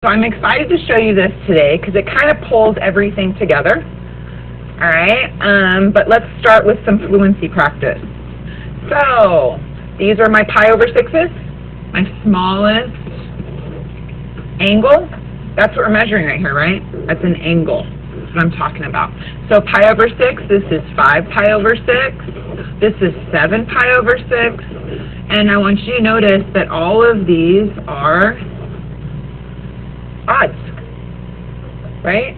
So I'm excited to show you this today because it kind of pulls everything together. All right, but let's start with some fluency practice. So these are my pi over 6s, my smallest angle. That's what we're measuring right here, right? That's an angle. That's what I'm talking about. So pi over 6, this is 5 pi over 6. This is 7 pi over 6. And I want you to notice that all of these are odds, right?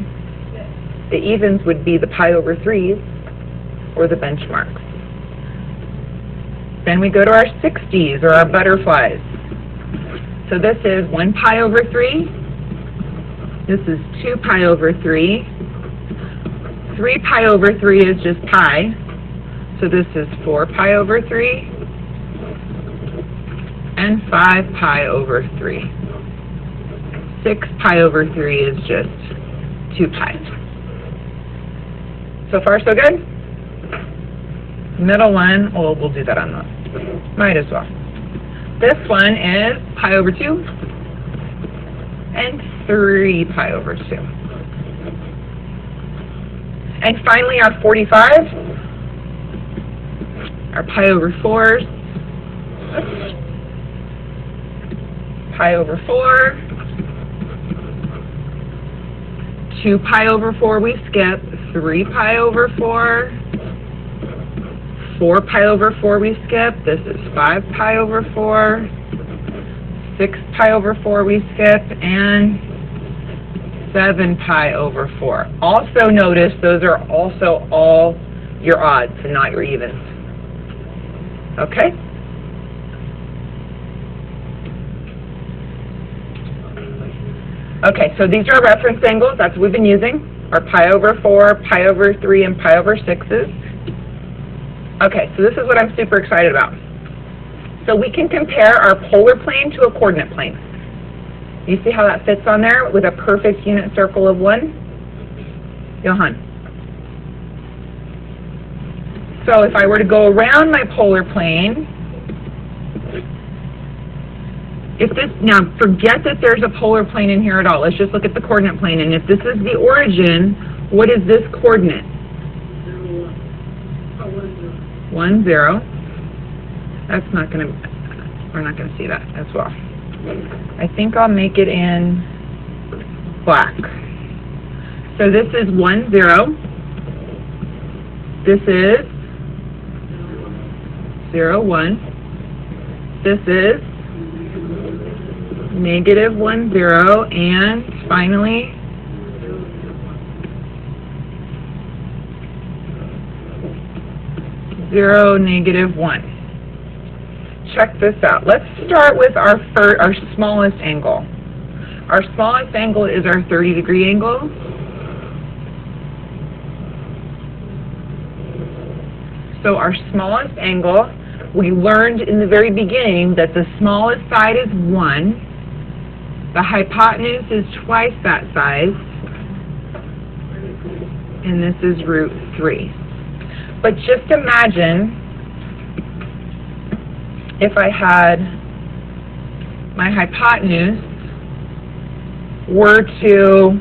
The evens would be the pi over 3s or the benchmarks. Then we go to our 60s or our butterflies. So this is 1 pi over 3. This is 2 pi over 3. 3 pi over 3 is just pi. So this is 4 pi over 3. And 5 pi over 3. 6 pi over 3 is just 2 pi. So far, so good? Middle one, oh, we'll do that on the, might as well. This one is pi over 2 and 3 pi over 2. And finally, our 45, our pi over 4s, pi over 4, 2 pi over 4 we skip, 3 pi over 4, 4 pi over 4 we skip, this is 5 pi over 4, 6 pi over 4 we skip, and 7 pi over 4. Also notice those are also all your odds and not your evens. Okay? Okay, so these are our reference angles. That's what we've been using. Our pi over 4, pi over 3, and pi over 6s. Okay, so this is what I'm super excited about. So we can compare our polar plane to a coordinate plane. You see how that fits on there with a perfect unit circle of 1? Johan. So if I were to go around my polar plane, if this, now forget that there's a polar plane in here at all. Let's just look at the coordinate plane. And if this is the origin, what is this coordinate? 1, 0. That's not going to, we're not going to see that as well. I think I'll make it in black. So this is 1, 0. This is 0, 1. This is negative 1, 0, and finally zero, negative 1. Check this out. Let's start with our smallest angle. Our smallest angle is our 30-degree angle. So our smallest angle, we learned in the very beginning that the smallest side is 1. The hypotenuse is twice that size, and this is root 3. But just imagine if I had my hypotenuse were to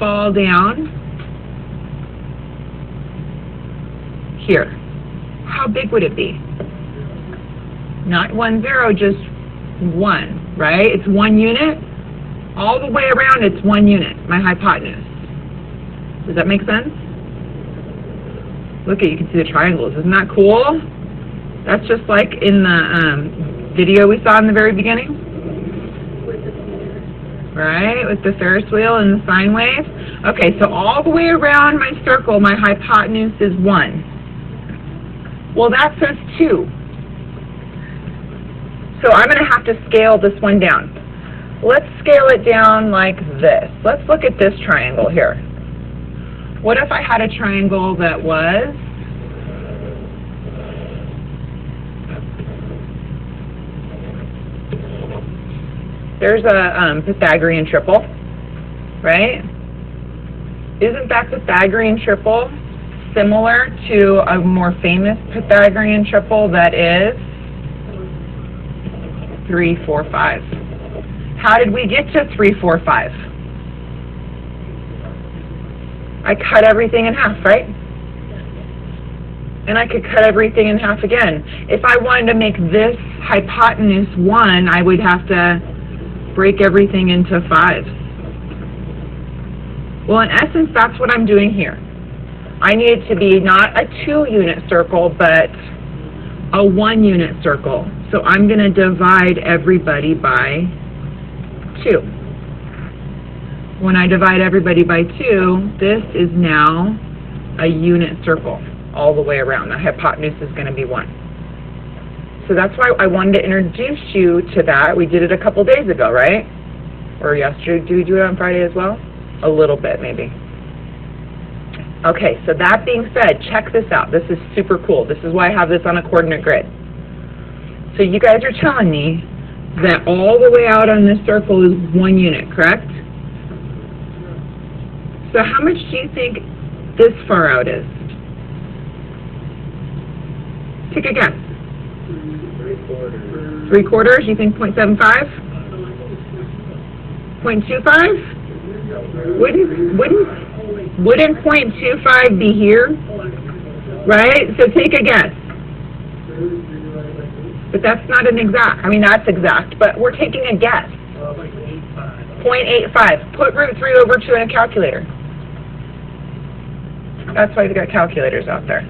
fall down here. How big would it be? Not 1, 0, just 1, right? It's 1 unit. All the way around, it's 1 unit, my hypotenuse. Does that make sense? Look at, you can see the triangles. Isn't that cool? That's just like in the video we saw in the very beginning. Right, with the Ferris wheel and the sine wave. Okay, so all the way around my circle, my hypotenuse is 1. Well, that says 2. So I'm going to have to scale this one down. Let's scale it down like this. Let's look at this triangle here. What if I had a triangle that was there's a Pythagorean triple, right? Isn't that Pythagorean triple similar to a more famous Pythagorean triple that is 3, 4, 5? How did we get to 3, 4, 5? I cut everything in half, right? And I could cut everything in half again. If I wanted to make this hypotenuse 1, I would have to break everything into 5s. Well, in essence, that's what I'm doing here. I need it to be not a 2-unit circle, but a 1-unit circle. So I'm going to divide everybody by 2. When I divide everybody by 2, this is now a unit circle all the way around. The hypotenuse is going to be 1. So that's why I wanted to introduce you to that. We did it a couple days ago, right? Or yesterday. Did we do it on Friday as well? A little bit, maybe. Okay, so that being said, check this out. This is super cool. This is why I have this on a coordinate grid. So you guys are telling me that all the way out on this circle is 1 unit, correct? So how much do you think this far out is? Take a guess. 3/4. You think 0.75? 0.25? Wouldn't 0.25 be here? Right? So take a guess. But that's not an exact. I mean, that's exact, but we're taking a guess. 0.85. Put √3 over 2 in a calculator. That's why they got calculators out there.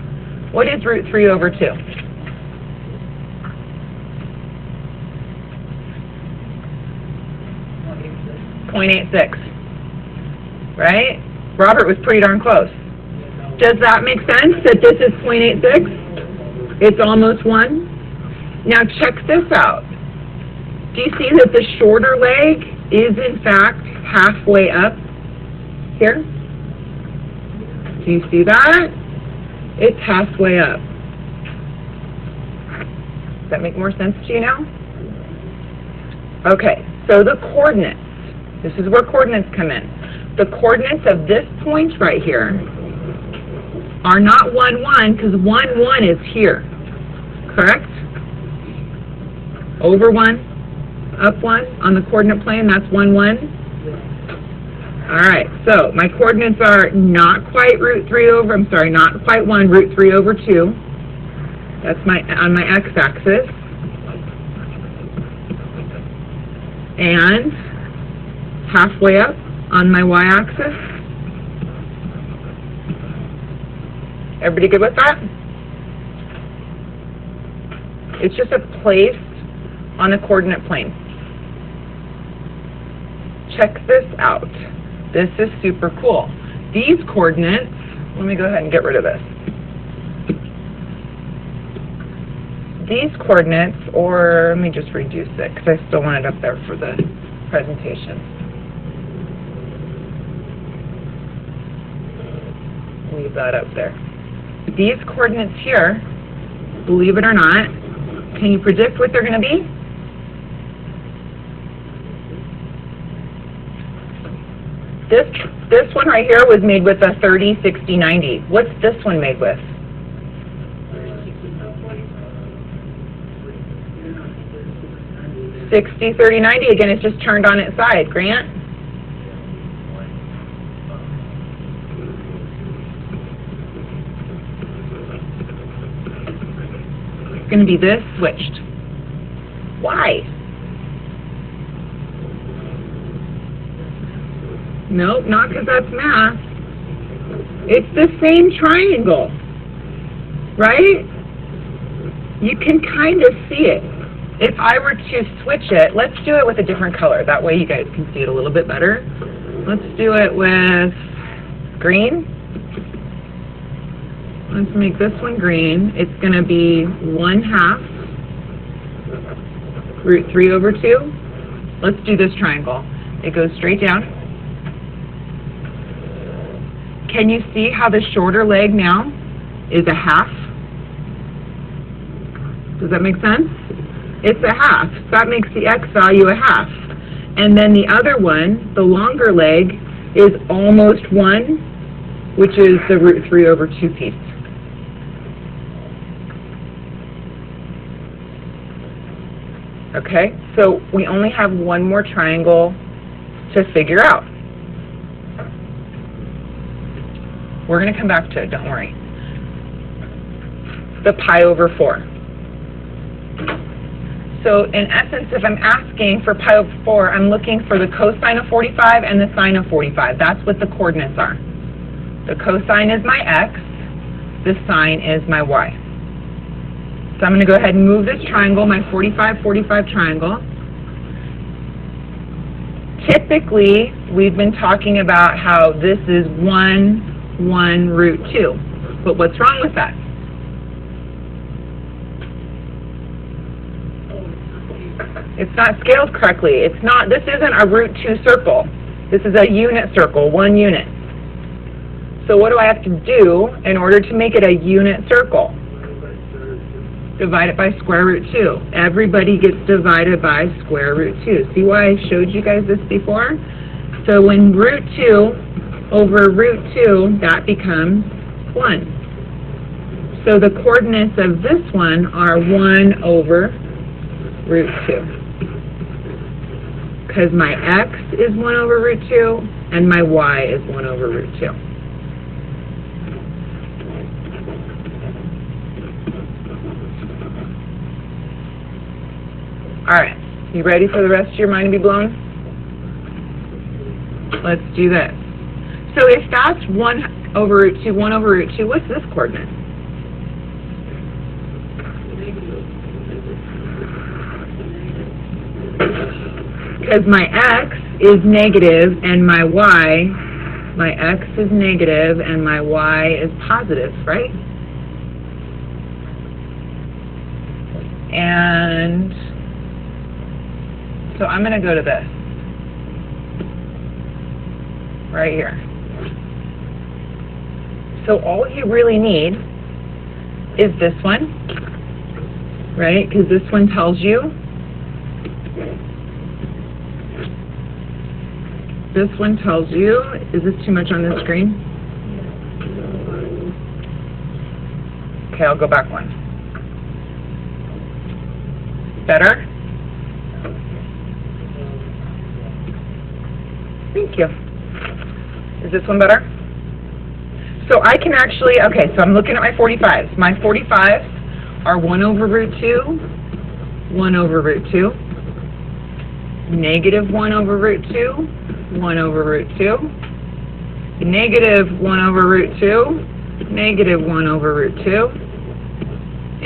What is √3 over 2? 0.86. Right? Robert was pretty darn close. Does that make sense that this is 0.86? It's almost 1? Now check this out. Do you see that the shorter leg is in fact halfway up here? Do you see that? It's halfway up. Does that make more sense to you now? Okay, so the coordinates. This is where coordinates come in. The coordinates of this point right here are not 1, 1, because 1, 1 is here. Correct? Over 1, up 1 on the coordinate plane, that's 1, 1. Alright, so my coordinates are not quite √3 over, I'm sorry, not quite 1, √3 over 2. That's on my x-axis. And halfway up on my y-axis. Everybody good with that? It's just a place on a coordinate plane. Check this out. This is super cool. These coordinates, let me go ahead and get rid of this. These coordinates, or let me just reduce it because I still want it up there for the presentation. Leave that up there. These coordinates here, believe it or not, can you predict what they're going to be? This one right here was made with a 30, 60, 90. What's this one made with? 60, 30, 90. Again, it's just turned on its side. Grant? It's going to be this switched. Why? Nope, not because that's math. It's the same triangle, right? You can kind of see it. If I were to switch it, let's do it with a different color. That way you guys can see it a little bit better. Let's do it with green. Let's make this one green. It's going to be 1/2 √3 over 2. Let's do this triangle. It goes straight down. Can you see how the shorter leg now is a 1/2? Does that make sense? It's a 1/2. So that makes the x value a 1/2. And then the other one, the longer leg, is almost 1, which is the √3 over 2 piece. Okay, so we only have one more triangle to figure out. We're going to come back to it, don't worry. The pi over 4. So in essence, if I'm asking for pi over 4, I'm looking for the cosine of 45 and the sine of 45. That's what the coordinates are. The cosine is my x, the sine is my y. So I'm going to go ahead and move this triangle, my 45-45 triangle. Typically, we've been talking about how this is 1 root 2. But what's wrong with that? It's not scaled correctly. It's not, this isn't a root 2 circle. This is a unit circle, 1 unit. So what do I have to do in order to make it a unit circle? Divide it by square root 2. Everybody gets divided by square root 2. See why I showed you guys this before? So when root 2 over root 2, that becomes 1. So the coordinates of this one are 1 over root 2. Because my x is 1 over root 2, and my y is 1 over root 2. Alright, you ready for the rest of your mind to be blown? Let's do this. So if that's 1 over root 2, 1 over root 2, what's this coordinate? Because my x is negative and my x is negative and my y is positive, right? And so I'm going to go to this, right here. So all you really need is this one, right? Because this one tells you, is this too much on the screen? Okay, I'll go back one. Better? Thank you. Is this one better? So I can actually, okay, so I'm looking at my 45s. My 45s are 1 over root 2, 1 over root 2, negative 1 over root 2, 1 over root 2, negative 1 over root 2, negative 1 over root 2,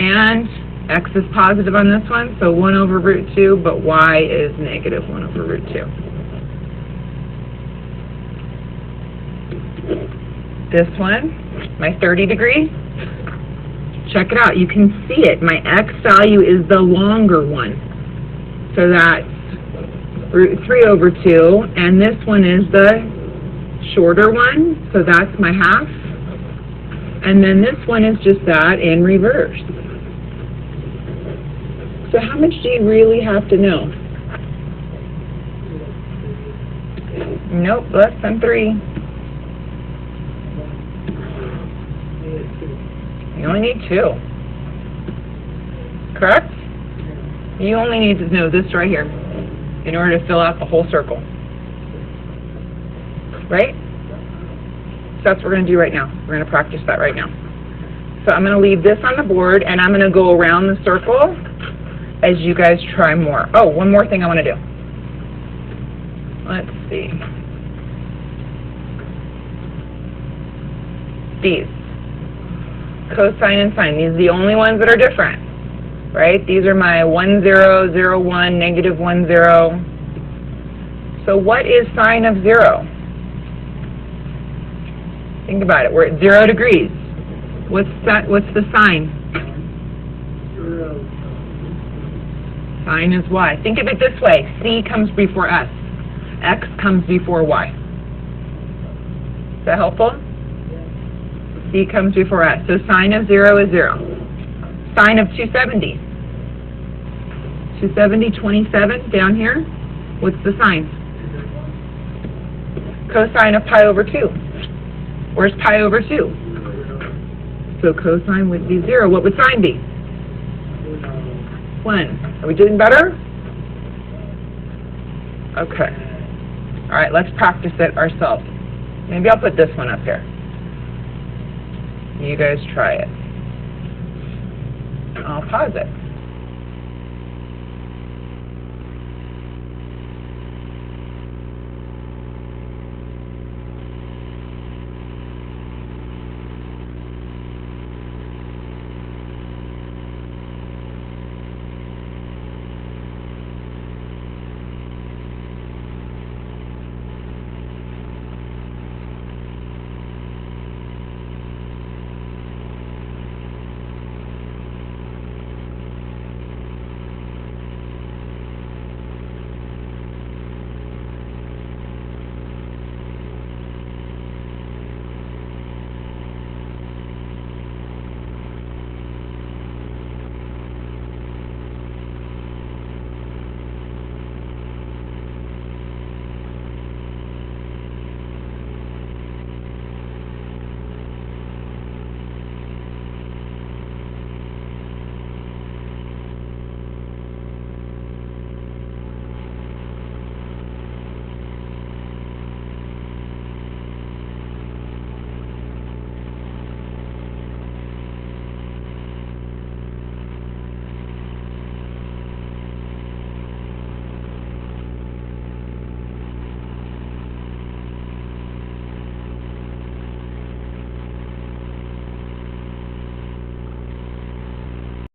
and x is positive on this one, so 1 over root 2, but y is negative 1 over root 2. This one, my 30 degree, check it out, you can see it. My x value is the longer one. So that's root 3 over 2, and this one is the shorter one, so that's my half. And then this one is just that in reverse. So how much do you really have to know? Nope, less than 3. You only need 2. Correct? You only need to know this right here in order to fill out the whole circle. Right? So that's what we're going to do right now. We're going to practice that right now. So I'm going to leave this on the board, and I'm going to go around the circle as you guys try more. Oh, one more thing I want to do. Let's see. These. Cosine and sine. These are the only ones that are different. Right? These are my 1, 0, 0, 1, negative 1, 0. So what is sine of 0? Think about it. We're at 0 degrees. What's the sine? 0. Sine is y. Think of it this way. C comes before S. X comes before y. Is that helpful? C comes before S. So sine of 0 is 0. Sine of 270. 270, 27, down here. What's the sine? Cosine of pi over 2. Where's pi over 2? So cosine would be 0. What would sine be? 1. Are we doing better? Okay. All right, let's practice it ourselves. Maybe I'll put this one up here. You guys try it. I'll pause it.